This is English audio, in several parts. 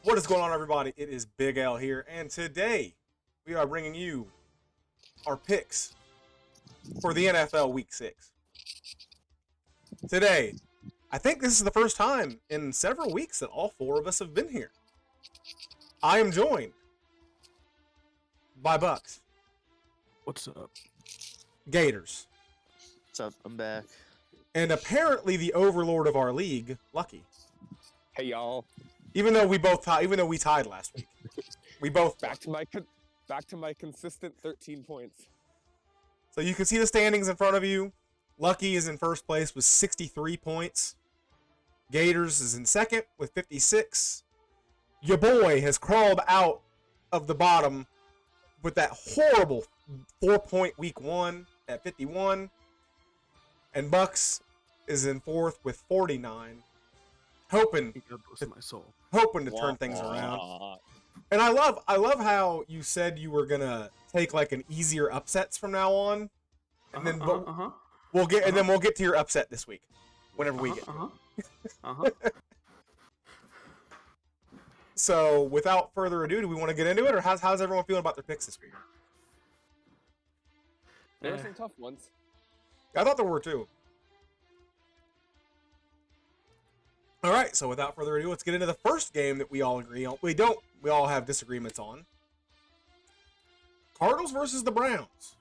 What is going on, everybody? It is Big L here, and today we are bringing you our picks for the NFL Week 6. Today, I think this is the first time in several weeks that all four of us have been here. I am joined by Bucks, What's up? Gators, What's up? I'm back. and apparently the overlord of our league, Lucky. Hey y'all, Even though we tied last week, we both back to my consistent 13 points. So you can see the standings in front of you. Lucky is in first place with 63 points. Gators is in second with 56. Your boy has crawled out of the bottom with that horrible 4-point week 1 at 51. And Bucks is in fourth with 49. Hoping to turn things around. And I love how you said you were gonna take like an easier upsets from now on, and then we'll get to your upset this week, whenever we get to it. So without further ado, do we want to get into it, or how's everyone feeling about their picks this week? There were some tough ones. I thought there were too. All right, so without further ado, let's get into the first game that we all agree on. We all have disagreements on. Cardinals versus the Browns.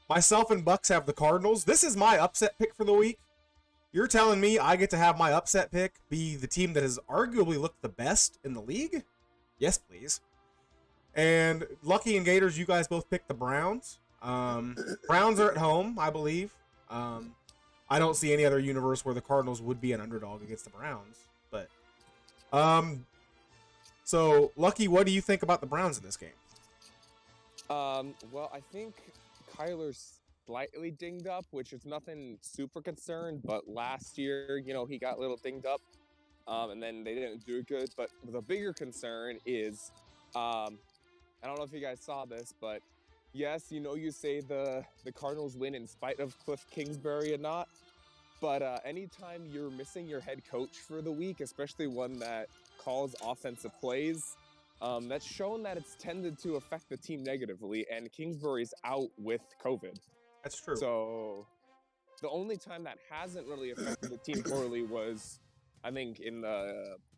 Myself and Bucks have the Cardinals. This is my upset pick for the week. You're telling me I get to have my upset pick be the team that has arguably looked the best in the league? Yes, please. And Lucky and Gators, you guys both picked the Browns. Browns are at home, I believe. I don't see any other universe where the Cardinals would be an underdog against the Browns. But, so Lucky, what do you think about the Browns in this game? Well, I think Kyler's slightly dinged up, which is nothing super concerned. But last year, he got a little dinged up, and then they didn't do good. But the bigger concern is, I don't know if you guys saw this, but yes, you say the Cardinals win in spite of Cliff Kingsbury or not, but anytime you're missing your head coach for the week, especially one that calls offensive plays, that's shown that it's tended to affect the team negatively, and Kingsbury's out with COVID. That's true. So the only time that hasn't really affected the team poorly was, I think,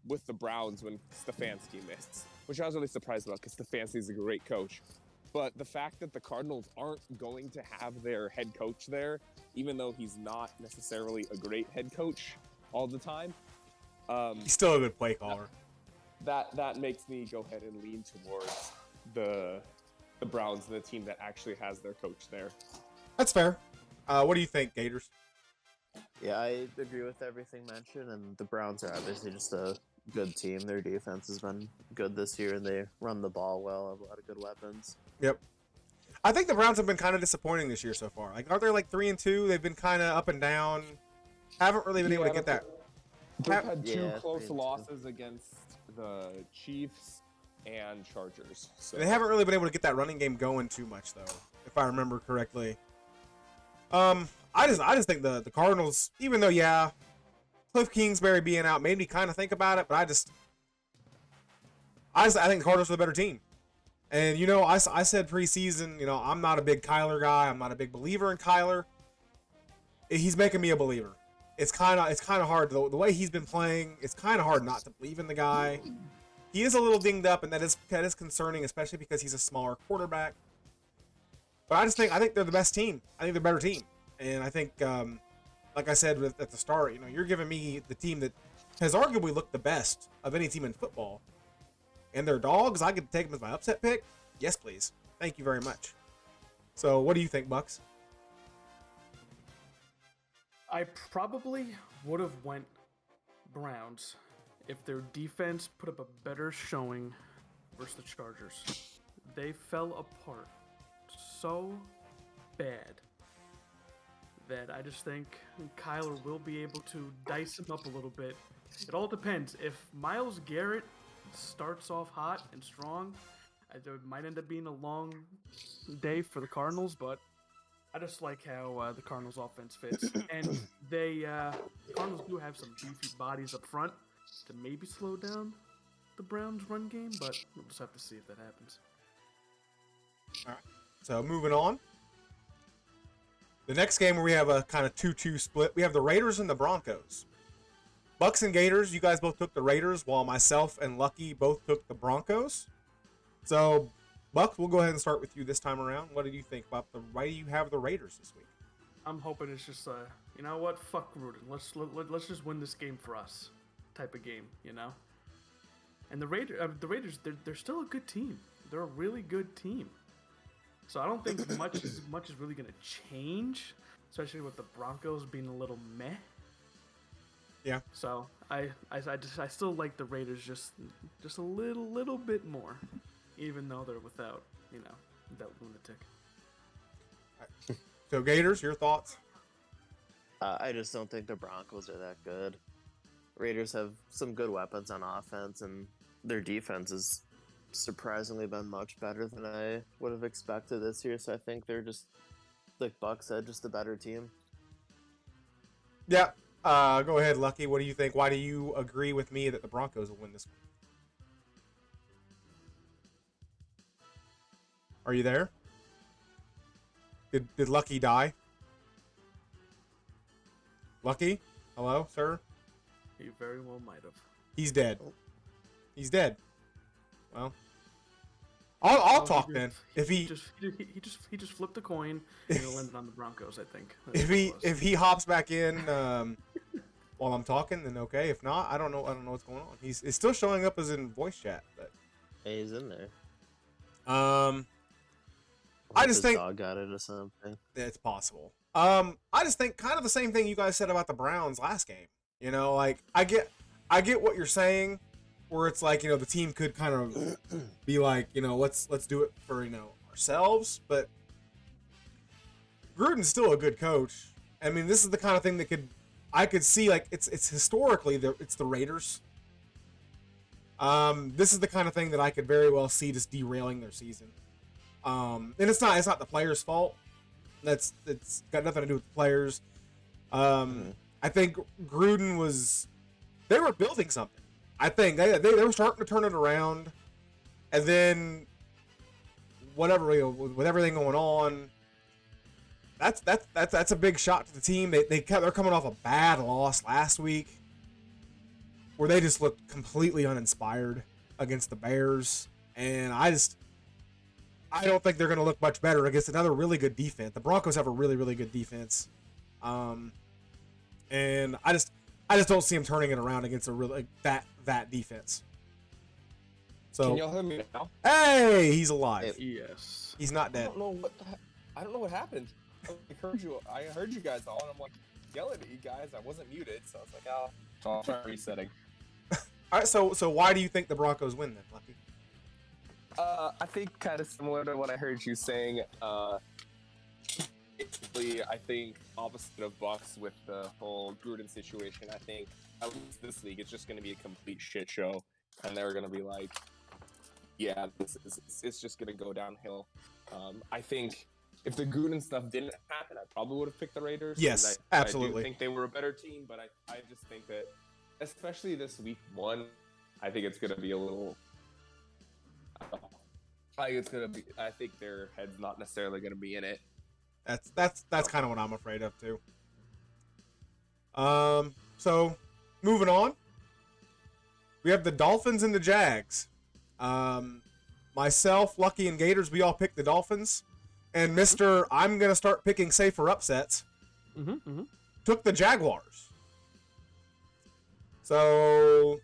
with the Browns when Stefanski missed, which I was really surprised about because Stefanski's a great coach. But the fact that the Cardinals aren't going to have their head coach there, even though he's not necessarily a great head coach all the time, he's still a good play caller. That makes me go ahead and lean towards the Browns, the team that actually has their coach there. That's fair. What do you think, Gators? Yeah, I agree with everything mentioned, and the Browns are obviously just a good team. Their defense has been good this year, and they run the ball well, have a lot of good weapons. Yep. I think the Browns have been kind of disappointing this year so far. Like, aren't they like 3-2? They've been kind of up and down. Haven't really been able to get that. They've had two close losses against the Chiefs and Chargers. So. They haven't really been able to get that running game going too much, though, if I remember correctly. I just think the Cardinals, even though Cliff Kingsbury being out made me kind of think about it, but I think the Cardinals are the better team. And I said preseason, I'm not a big Kyler guy. I'm not a big believer in Kyler. He's making me a believer. It's kind of hard the way he's been playing. It's kind of hard not to believe in the guy. He is a little dinged up, and that is concerning, especially because he's a smaller quarterback. But I think they're the best team. I think they're a better team, and I think, like I said at the start, you're giving me the team that has arguably looked the best of any team in football. And they're dogs. I could take them as my upset pick. Yes, please. Thank you very much. So, what do you think, Bucks? I probably would have went Browns if their defense put up a better showing versus the Chargers. They fell apart so bad that I just think Kyler will be able to dice him up a little bit. It all depends. If Myles Garrett starts off hot and strong, it might end up being a long day for the Cardinals, but I just like how the Cardinals offense fits. And the Cardinals do have some beefy bodies up front, to maybe slow down the Browns' run game, but we'll just have to see if that happens. All right. So moving on. The next game where we have a kind of 2-2 split, we have the Raiders and the Broncos. Bucks and Gators, you guys both took the Raiders, while myself and Lucky both took the Broncos. So, Bucks, we'll go ahead and start with you this time around. What did you think about why do you have the Raiders this week? I'm hoping it's just you know what? Fuck Gruden. Let's just win this game for us, type of game, you know. And the Raiders, they're still a good team. They're a really good team. So I don't think much is really gonna change, especially with the Broncos being a little meh. Yeah. So I still like the Raiders just a little bit more, even though they're without that lunatic. So Gators, your thoughts? I just don't think the Broncos are that good. Raiders have some good weapons on offense, and their defense has surprisingly been much better than I would have expected this year. So I think they're just, like Buck said, just a better team. Yeah. Go ahead, Lucky. What do you think? Why do you agree with me that the Broncos will win this one? Are you there? Did Lucky die? Lucky? Hello, sir? He very well might have. He's dead. He's dead. Well, I'll talk He then. just- If he just flipped a coin and it landed on the Broncos, I think. That's if what it he was. if he hops back in while I'm talking, then okay. If not, I don't know what's going on. It's still showing up as in voice chat, but Hey, he's in there. I just His think dog got it or something. it's possible. I just think kind of the same thing you guys said about the Browns last game. You know, like I get what you're saying, where it's like, the team could kind of be like, let's do it for, ourselves, but Gruden's still a good coach. I mean, this is the kind of thing that I could see, like, it's historically it's the Raiders. This is the kind of thing that I could very well see just derailing their season. And it's not the players' fault. It's got nothing to do with the players. I think Gruden they were building something. I think they were starting to turn it around, and then whatever, with everything going on, that's a big shot to the team. They're coming off a bad loss last week, where they just looked completely uninspired against the Bears, and I don't think they're going to look much better against another really good defense. The Broncos have a really, really good defense. And I just don't see him turning it around against a really that defense. So Can y'all hear me now? hey, he's alive. Yes. He's not I dead. don't know what happened. I heard you guys all, and I'm like yelling at you guys. I wasn't muted, so I was like, oh, I'll try resetting. All right, so why do you think the Broncos win then, Lucky? I think kind of similar to what I heard you saying. Basically, I think opposite of Bucks with the whole Gruden situation. I think at least this league, it's just going to be a complete shit show, and they're going to be like, yeah, it's just going to go downhill. I think if the Gruden stuff didn't happen, I probably would have picked the Raiders. Yes, I absolutely. do think they were a better team, but I just think that, especially this week one, I think it's going to be a little. I think their head's not necessarily going to be in it. That's kind of what I'm afraid of too. So moving on, we have the Dolphins and the Jags. Myself, Lucky, and Gators, we all picked the Dolphins, and Mister, I'm gonna start picking safer upsets. Took the Jaguars. So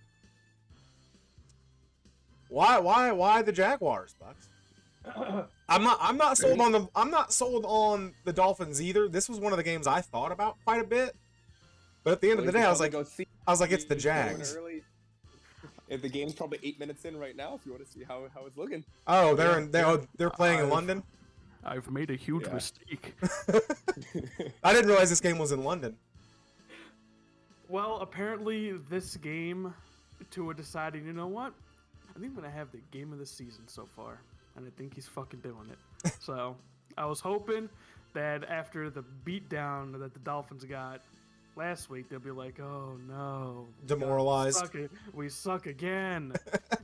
why the Jaguars, Bucks? I'm not sold on the Dolphins either. This was one of the games I thought about quite a bit, but at the end of the day, I was like, it's the Jags. If the game's probably 8 minutes in right now, if you want to see how it's looking. Oh, they're playing in London. I've made a huge mistake. I didn't realize this game was in London. Well, apparently this game, Tua decided, you know what? I think I'm going to have the game of the season so far. And I think he's fucking doing it. So I was hoping that after the beatdown that the Dolphins got, last week, they'll be like, "Oh no, Demoralized. we suck again."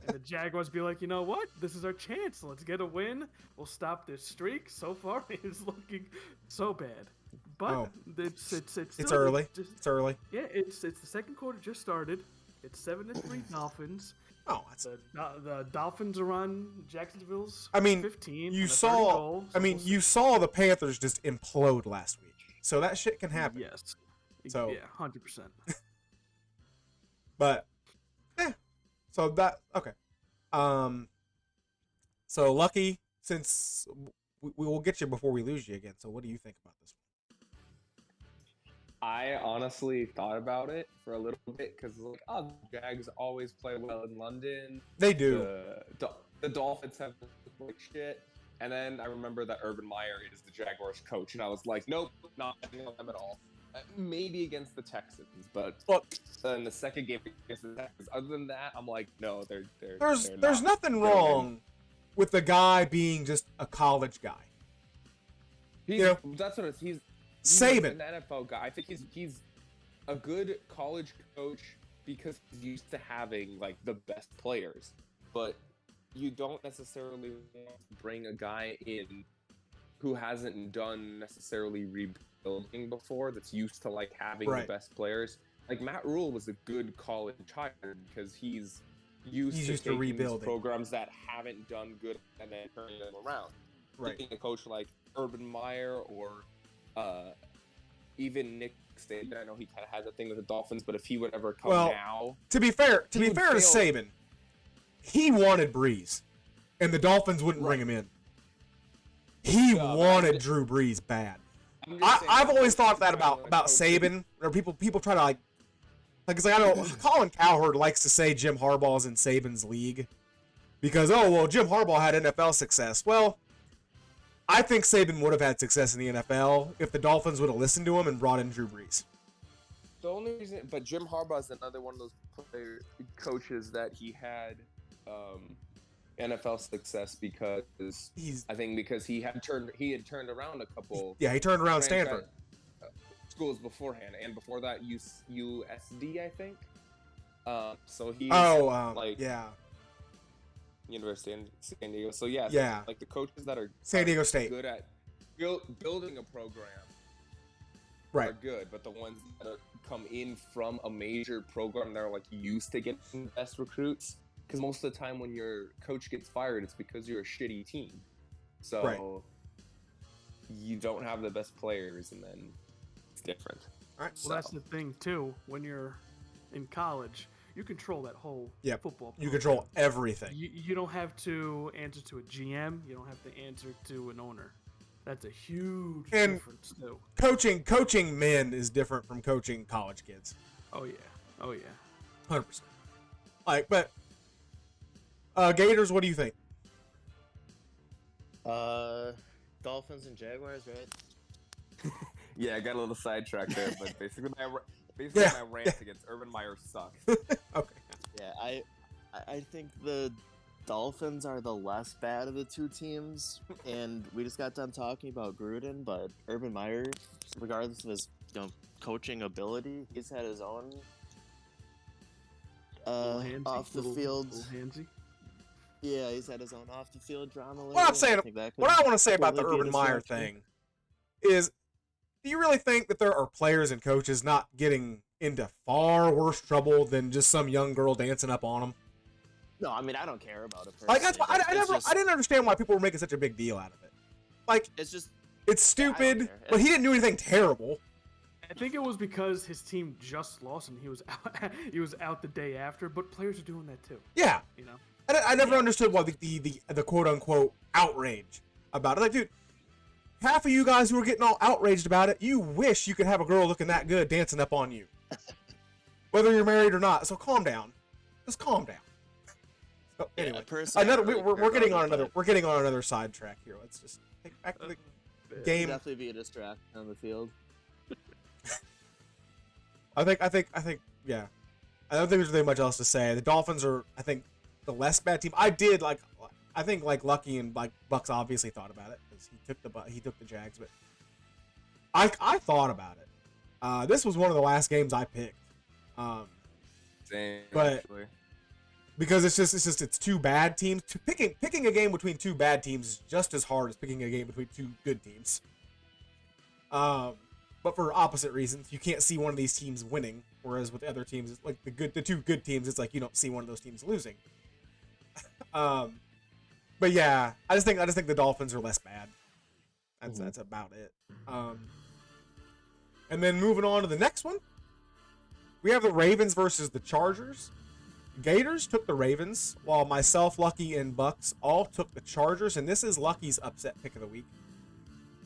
And the Jaguars be like, "You know what? This is our chance. Let's get a win. We'll stop this streak. So far, it's looking so bad." But it's still, early. It's early. Yeah, it's the second quarter just started. It's 7-3 Dolphins. Oh, that's. The Dolphins are on Jacksonville's. I mean, 15. you and a 30 saw. goal, I so mean, we'll you see. saw the Panthers just implode last week, so that shit can happen. Yes. So- yeah, 100%. But, so that okay. So Lucky, since we will get you before we lose you again. So what do you think about this one? I honestly thought about it for a little bit because like, oh, the Jags always play well in London. They do. The Dolphins have like shit. And then I remember that Urban Meyer is the Jaguars coach, and I was like, nope, not betting on them at all. Maybe against the Texans, but in the second game against the Texans, other than that, I'm like, no, they're There's nothing wrong with the guy being just a college guy. That's what he's Saban. an NFL guy. I think he's a good college coach because he's used to having like the best players, but you don't necessarily want to bring a guy in who hasn't done necessarily rebuilding before, that's used to like having the best players. Like Matt Rule was a good college hire because he's used to taking rebuilding these programs that haven't done good and then turning them around. Right. Taking a coach like Urban Meyer or even Nick Saban, I know he kind of has a thing with the Dolphins, but if he would ever come now, to be fair to would Saban, he wanted Breeze, and the Dolphins wouldn't bring him in. He wanted Drew Brees bad. I've always thought that about Saban, or people try to like it's like I know Colin Cowherd likes to say Jim Harbaugh's in Saban's league because Jim Harbaugh had NFL success. Well, I think Saban would have had success in the NFL if the Dolphins would have listened to him and brought in Drew Brees. The only reason, but Jim Harbaugh is another one of those coaches that he had NFL success because he had turned around a couple. Yeah, he turned around Stanford schools beforehand, and before that USD, I think. So he's University of San Diego. So like the coaches that are San Diego State good at building a program. Are good, but the ones that come in from a major program that are like used to getting the best recruits, because most of the time when your coach gets fired, it's because you're a shitty team. So you don't have the best players, and then it's different. All right. Well, that's the thing too. When you're in college, you control that whole football program. You control everything. You don't have to answer to a GM. You don't have to answer to an owner. That's a huge difference too. Coaching men is different from coaching college kids. Oh yeah. 100%. But Gators, what do you think? Dolphins and Jaguars, right? Yeah, I got a little sidetracked there, but basically my rant against Urban Meyer sucks. Okay. Yeah, I think the Dolphins are the less bad of the two teams, and we just got done talking about Gruden, but Urban Meyer, regardless of his coaching ability, he's had his own off the field. Yeah, he's had his own off the field drama. What I want to say about the Urban Meyer thing is, do you really think that there are players and coaches not getting into far worse trouble than just some young girl dancing up on them? No, I mean, I don't care about it. Like that's why I didn't understand why people were making such a big deal out of it. Like it's stupid, but he didn't do anything terrible. I think it was because his team just lost and he was out the day after. But players are doing that too. Yeah, you know. I never understood why the quote unquote outrage about it. Like, dude, half of you guys who are getting all outraged about it, you wish you could have a girl looking that good dancing up on you, whether you're married or not. So calm down, just calm down. So anyway, we're getting on another sidetrack here. Let's just take back to the game. Definitely be a distraction on the field. I think yeah. I don't think there's really much else to say. The Dolphins are, I think, the less bad team. I think Lucky and Bucks obviously thought about it because he took the Jags, but I thought about it, This was one of the last games I picked. Same, But- actually. Because it's two bad teams. Picking a game between two bad teams is just as hard as picking a game between two good teams. But for opposite reasons. You can't see one of these teams winning, whereas with the other teams, it's like the two good teams, it's like you don't see one of those teams losing. But yeah, I just think the Dolphins are less bad. That's about it. And then moving on to the next one, we have the Ravens versus the Chargers. Gators took the Ravens, while myself, Lucky, and Bucks all took the Chargers, and this is Lucky's upset pick of the week.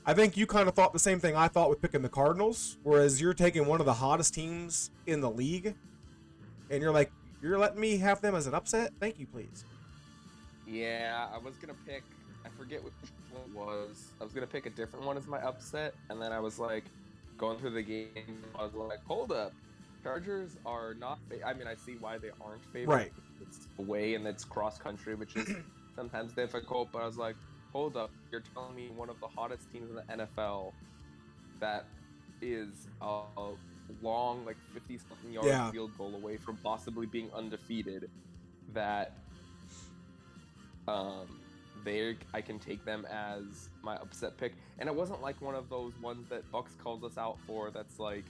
I think you kind of thought the same thing I thought with picking the Cardinals, whereas you're taking one of the hottest teams in the league, and you're like, you're letting me have them as an upset? Thank you, please. Yeah, I was gonna pick. I forget which one it was. I was gonna pick a different one as my upset, and then I was like, going through the game, I was like, hold up, Chargers are not. I mean, I see why they aren't favored. Right. It's away and it's cross country, which is sometimes difficult. But I was like, hold up, you're telling me one of the hottest teams in the NFL that is a long, like 50-something yard field goal away from possibly being undefeated, that I can take them as my upset pick. And it wasn't like one of those ones that Bucks calls us out for that's like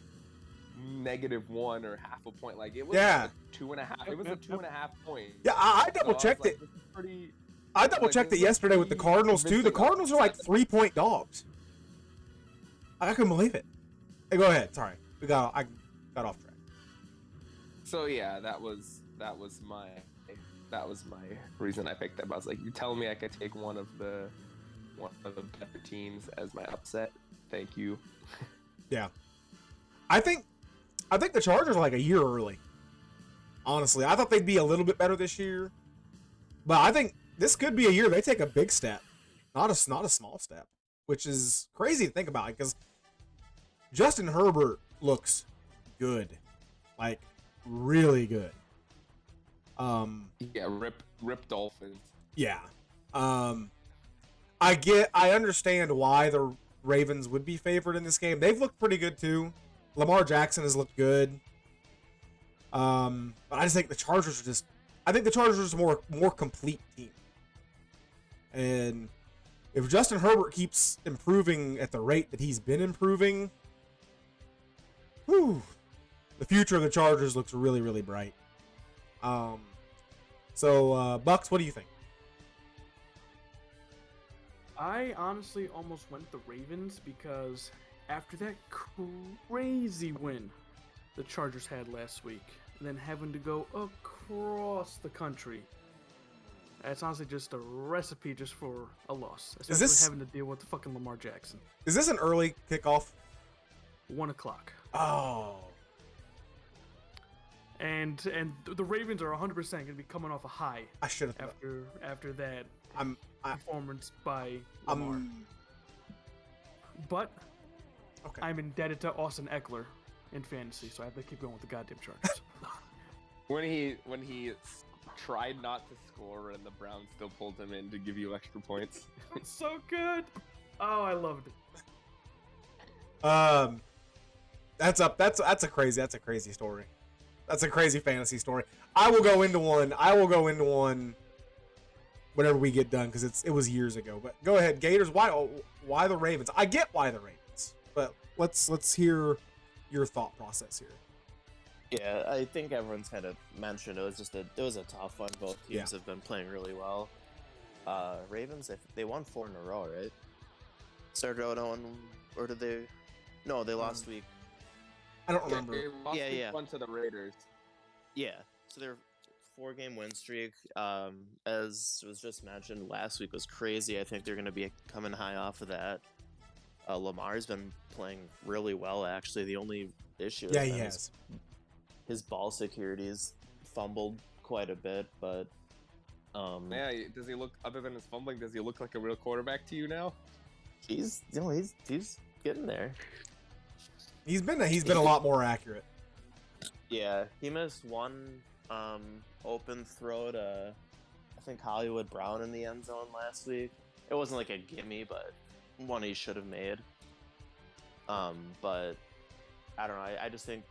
-1 or half a point. Like it was a 2.5. It was a 2.5 point. Yeah, I double checked it. This is pretty. I double checked it yesterday with the Cardinals too. The Cardinals are like 3-point dogs. I couldn't believe it. Hey, go ahead. Sorry, I got off track. So yeah, that was my reason I picked them. I was like, you telling me I could take one of the better teams as my upset? Thank you. Yeah, I think the Chargers are like a year early. Honestly, I thought they'd be a little bit better this year, but I think this could be a year they take a big step, not a small step, which is crazy to think about because Justin Herbert looks good, like really good. Yeah, rip Dolphins. Yeah. I understand why the Ravens would be favored in this game. They've looked pretty good too. Lamar Jackson has looked good. But I just think the Chargers are a more complete team. And if Justin Herbert keeps improving at the rate that he's been improving, the future of the Chargers looks really, really bright. So, Bucks, what do you think? I honestly almost went the Ravens because after that crazy win the Chargers had last week, and then having to go across the country, it's honestly just a recipe just for a loss. Especially having to deal with the fucking Lamar Jackson. Is this an early kickoff? 1 o'clock. Oh. And the Ravens are 100% going to be coming off a high. I should have. After that performance by I'm Lamar. But okay. I'm indebted to Austin Eckler in fantasy, so I have to keep going with the goddamn Chargers. When he tried not to score and the Browns still pulled him in to give you extra points. It's so good. Oh, I loved it. That's a crazy story. That's a crazy fantasy story. I will go into one whenever we get done because it was years ago. But go ahead, Gators. Why the Ravens? I get why the Ravens, but let's hear your thought process here. Yeah, I think everyone's kind of mentioned it was a tough one. Both teams have been playing really well. Ravens, they won 4 in a row, right? Started out on, or did they? No, they lost week. I don't remember. They lost week yeah. 1 to the Raiders. Yeah, so they're 4-game win streak. As was just mentioned, last week was crazy. I think they're going to be coming high off of that. Lamar's been playing really well, actually. The only issue he has. His ball security's fumbled quite a bit, but Yeah, does he look, other than his fumbling, does he look like a real quarterback to you now? he's getting there. He's been a lot more accurate. Yeah, he missed one open throw to, I think, Hollywood Brown in the end zone last week. It wasn't like a gimme, but one he should have made. But I don't know. I just think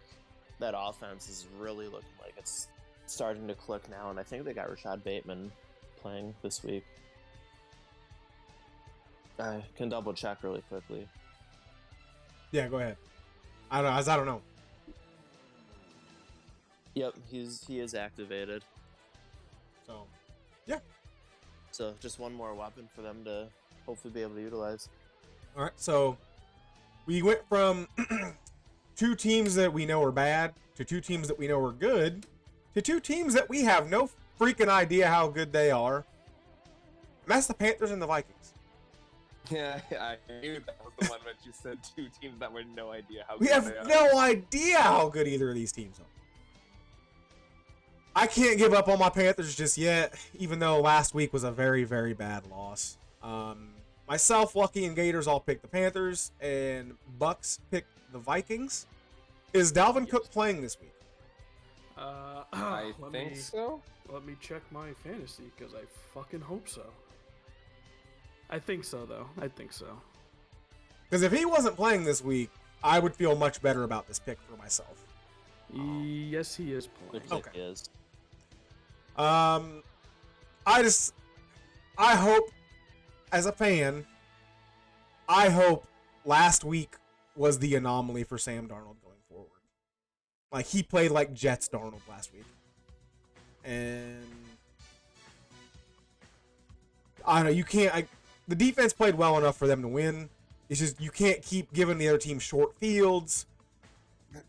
that offense is really looking like it's starting to click now, and I think they got Rashad Bateman playing this week. I can double check really quickly. Yeah, go ahead. I don't know. Yep, he is activated. So, yeah. So just one more weapon for them to hopefully be able to utilize. All right. So we went from 2 teams that we know are bad to 2 teams that we know are good to 2 teams that we have no freaking idea how good they are. And that's the Panthers and the Vikings. Yeah, I knew that was the one that you said 2 teams that were no idea how We good have they are. no idea how good either of these teams are. I can't give up on my Panthers just yet, even though last week was a very, very bad loss. Myself, Lucky, and Gators all picked the Panthers, and Bucks picked the Vikings. Is Dalvin Cook playing this week? I think so. Let me check my fantasy because I fucking hope so. I think so, though. I think so. Because if he wasn't playing this week, I would feel much better about this pick for myself. Yes, he is playing. Looks like Okay. he is. I hope, as a fan, I hope last week was the anomaly for Sam Darnold going forward. Like, he played like Jets Darnold last week. And I don't know, you can't, the defense played well enough for them to win. It's just, you can't keep giving the other team short fields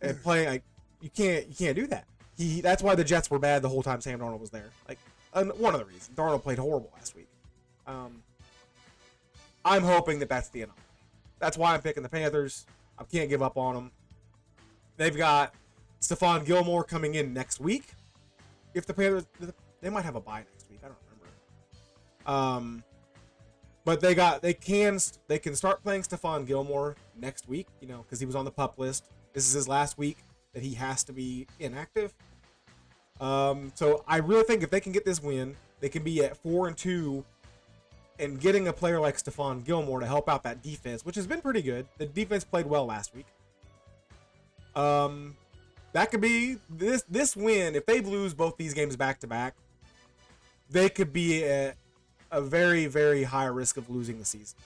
and playing, like, you can't do that. That's why the Jets were bad the whole time Sam Darnold was there. Like, one of the reasons. Darnold played horrible last week. I'm hoping that's the anomaly. That's why I'm picking the Panthers. I can't give up on them. They've got Stephon Gilmore coming in next week. If the Panthers, they might have a bye next week. I don't remember. But they can start playing Stephon Gilmore next week. You know, because he was on the PUP list. This is his last week that he has to be inactive. So I really think if they can get this win, they can be at 4-2, and getting a player like Stephon Gilmore to help out that defense, which has been pretty good. The defense played well last week. That could be this win. If they lose both these games back to back, they could be at a very, very high risk of losing the season.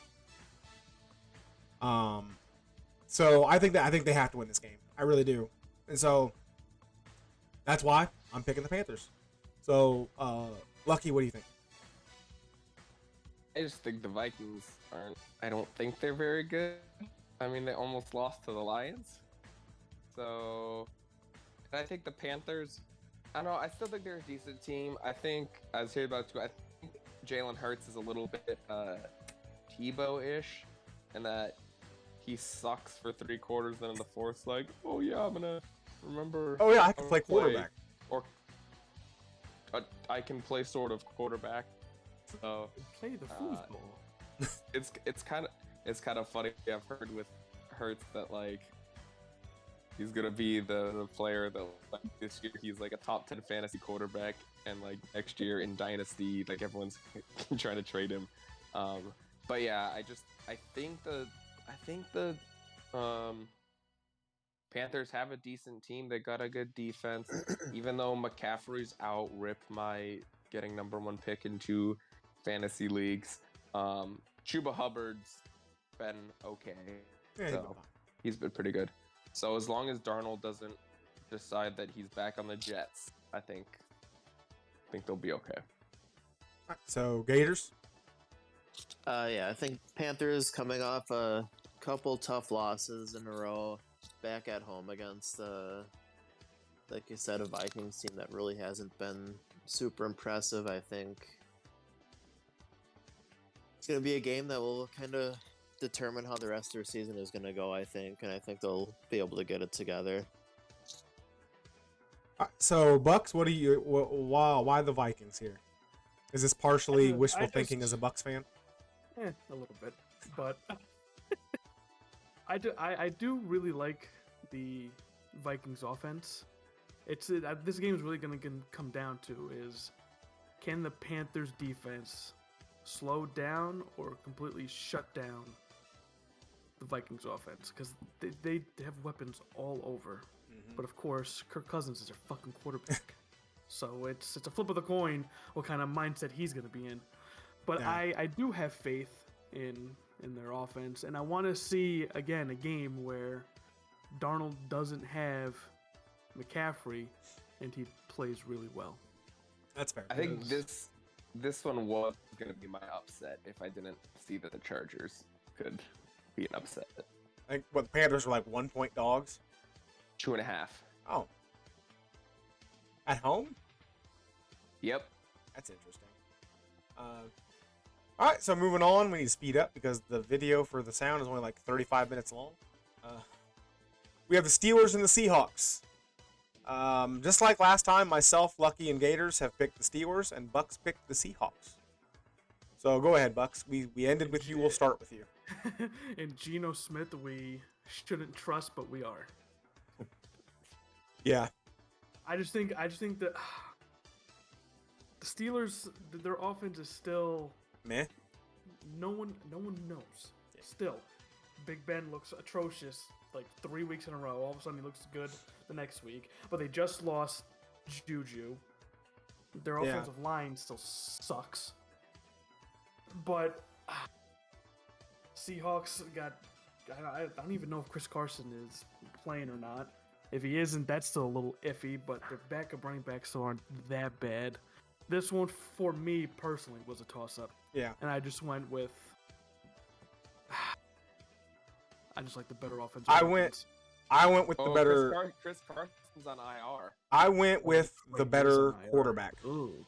So I think they have to win this game. I really do. And so that's why I'm picking the Panthers. So, Lucky, what do you think? I just think the Vikings aren't. I don't think they're very good. I mean, they almost lost to the Lions. So, and I think the Panthers. I don't know. I still think they're a decent team. I think I was here about to. I think Jalen Hurts is a little bit Tebow-ish, and that he sucks for 3 quarters. Then in the fourth, like, oh yeah, I'm gonna remember. Oh yeah, I can play quarterback. Or I can play sort of quarterback. So Play the foosball. it's kind of funny. I've heard with Hurts that like he's gonna be the player that like this year he's like a top 10 fantasy quarterback, and like next year in Dynasty like everyone's trying to trade him. But yeah, I think the Panthers have a decent team. They got a good defense. Even though McCaffrey's out, rip my getting #1 pick in 2 fantasy leagues. Chuba Hubbard's been okay. Yeah, So he's been pretty good. So as long as Darnold doesn't decide that he's back on the Jets, I think they'll be okay. So Gators. Yeah, I think Panthers coming off a couple tough losses in a row, back at home against, like you said, a Vikings team that really hasn't been super impressive. I think it's going to be a game that will kind of determine how the rest of their season is going to go, I think, and I think they'll be able to get it together. So Bucks, what do you? Why the Vikings here? Is this partially wishful thinking as a Bucks fan? A little bit, but I do really like the Vikings offense. It's this game is really going to come down to is can the Panthers defense slow down or completely shut down the Vikings offense because they have weapons all over. But of course, Kirk Cousins is their fucking quarterback. So it's a flip of the coin what kind of mindset he's going to be in. But Yeah. I do have faith in their offense, and I want to see again a game where Darnold doesn't have McCaffrey, and he plays really well. That's fair. I think this one was going to be my upset if I didn't see that the Chargers could be an upset. I think the Panthers were like 1-point dogs. 2.5. Oh. At home? Yep. That's interesting. All right, so moving on. We need to speed up because the video for the sound is only like 35 minutes long. We have the Steelers and the Seahawks. Just like last time, myself, Lucky, and Gators have picked the Steelers, and Bucks picked the Seahawks. So go ahead, Bucks. We ended with you. We'll start with you. And Geno Smith, we shouldn't trust, but we are. Yeah. I just think that the Steelers, their offense is still Meh. no one knows. Still, Big Ben looks atrocious like 3 weeks in a row. All of a sudden, he looks good the next week. But they just lost Juju. Their Yeah. offensive line still sucks. But Seahawks got. I don't even know if Chris Carson is playing or not. If he isn't, that's still a little iffy, but their backup running backs still aren't that bad. This one, for me personally, was a toss-up. Yeah. And I just went with... I just like the better offensive I weapons. went with the better... Chris Carson's on IR. I went with the Wait, better he's on IR. quarterback. Ooh.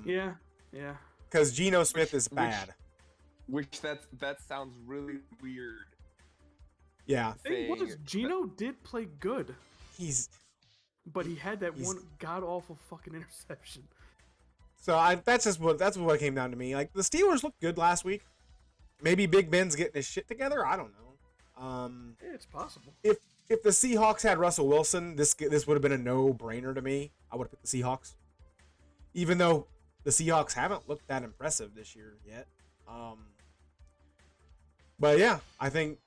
Yeah. Because Geno Smith is bad. Which that sounds really weird. Yeah. Thing was, Saying- Geno did play good, He's... but he had that He's- one god-awful fucking interception. So that's what it came down to me. Like the Steelers looked good last week. Maybe Big Ben's getting his shit together. I don't know. Yeah, it's possible. If the Seahawks had Russell Wilson, this would have been a no-brainer to me. I would have picked the Seahawks, even though the Seahawks haven't looked that impressive this year yet. But yeah, I think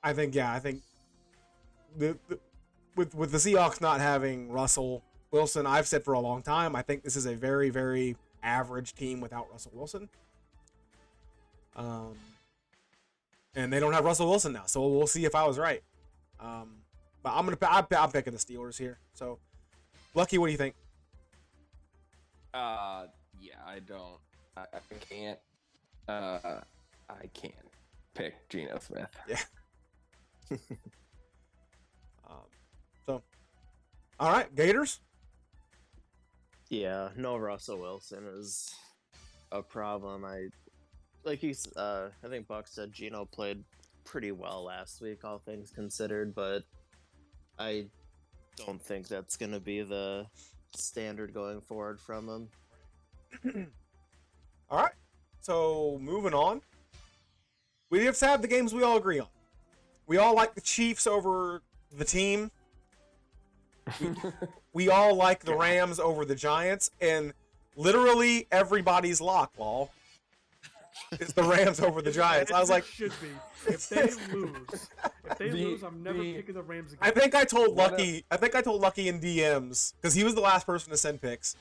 with the Seahawks not having Russell Wilson, I've said for a long time, I think this is a very, very average team without Russell Wilson. And they don't have Russell Wilson now, so we'll see if I was right. But I'm picking the Steelers here. So, Lucky, what do you think? Yeah, I don't. I can't. I can't pick Geno Smith. Yeah. So, all right, Gators. Yeah, no Russell Wilson is a problem. I think Buck said Geno played pretty well last week, all things considered, but I don't think that's going to be the standard going forward from him. All right. So moving on, we have to have the games we all agree on. We all like the Chiefs over the team. We all like the Rams over the Giants, and literally everybody's lock, Law, is the Rams over the Giants. I was like, should be. If they lose, I'm never picking the Rams again. I think I told Lucky in DMs because he was the last person to send picks.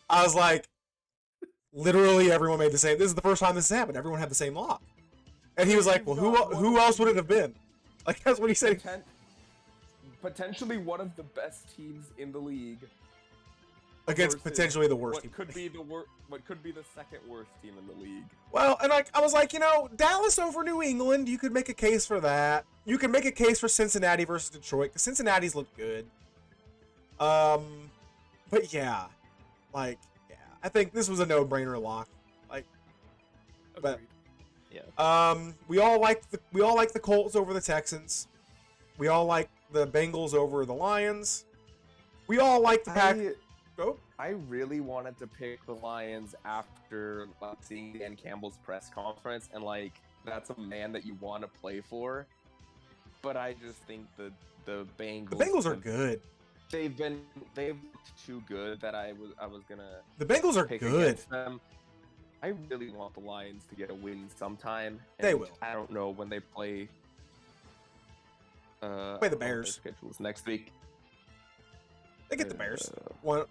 I was like, literally everyone made the same. This is the first time this has happened. Everyone had the same lock, and he was like, "Well, who else would it have been?" Like that's what he said. Potentially one of the best teams in the league Against versus potentially the worst what team. could be what could be the second worst team in the league. Well, and I was like, Dallas over New England, you could make a case for that. You can make a case for Cincinnati versus Detroit, because Cincinnati's look good. But yeah, I think this was a no-brainer lock. But Agreed. Yeah. we all like the Colts over the Texans. We all like the Bengals over the Lions. We all like the Pack. I really wanted to pick the Lions after seeing Dan Campbell's press conference, and that's a man that you want to play for. But I just think the Bengals. The Bengals are good. They've looked too good that I was gonna. The Bengals are pick good. against them. I really want the Lions to get a win sometime. They and will. I don't know when they play. Play the I don't know what Bears. their schedule is next week. They get the Bears. Uh,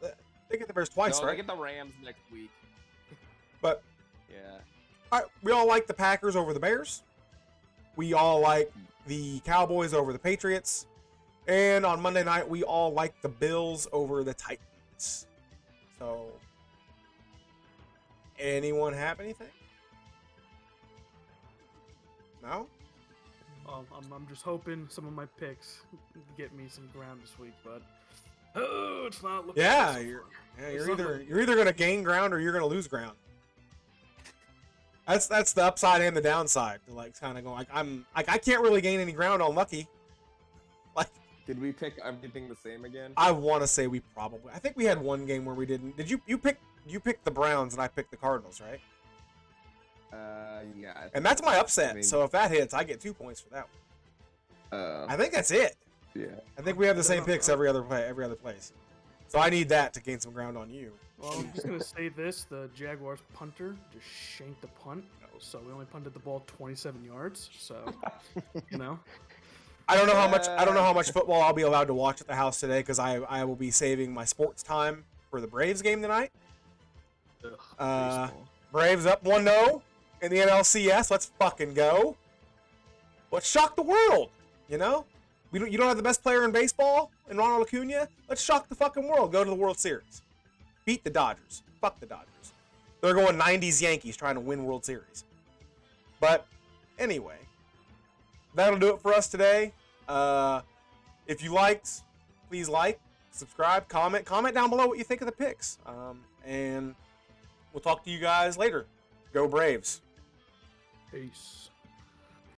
They get the Bears twice, no, right? they get the Rams next week. But Yeah. all right, we all like the Packers over the Bears. We all like the Cowboys over the Patriots. And on Monday night, we all like the Bills over the Titans. So, anyone have anything? No? Well, I'm just hoping some of my picks get me some ground this week, but oh, it's not looking Yeah, good so you're far. It's not looking- you're either gonna gain ground or you're gonna lose ground. That's the upside and the downside. To like kind of go like I can't really gain any ground on Lucky. Like Did we pick everything the same again? I want to say we probably. I think we had one game where we didn't. Did you pick the Browns and I picked the Cardinals, right? Yeah. And that's my upset. I mean- So if that hits, I get 2 points for that one. I think that's it. Yeah. I think we have the same picks every other place. So I need that to gain some ground on you. Well, I'm just gonna say this: the Jaguars punter just shanked the punt, so we only punted the ball 27 yards. So, you know, I don't know how much football I'll be allowed to watch at the house today because I will be saving my sports time for the Braves game tonight. baseball. Braves up 1-0 in the NLCS. Let's fucking go. Let's shock the world. You know, you don't have the best player in baseball in Ronald Acuna. Let's shock the fucking world. Go to the World Series. Beat the Dodgers. Fuck the Dodgers. They're going 90s Yankees trying to win World Series. But anyway, that'll do it for us today. If you liked, please like, subscribe, comment down below what you think of the picks. And we'll talk to you guys later. Go Braves. Peace.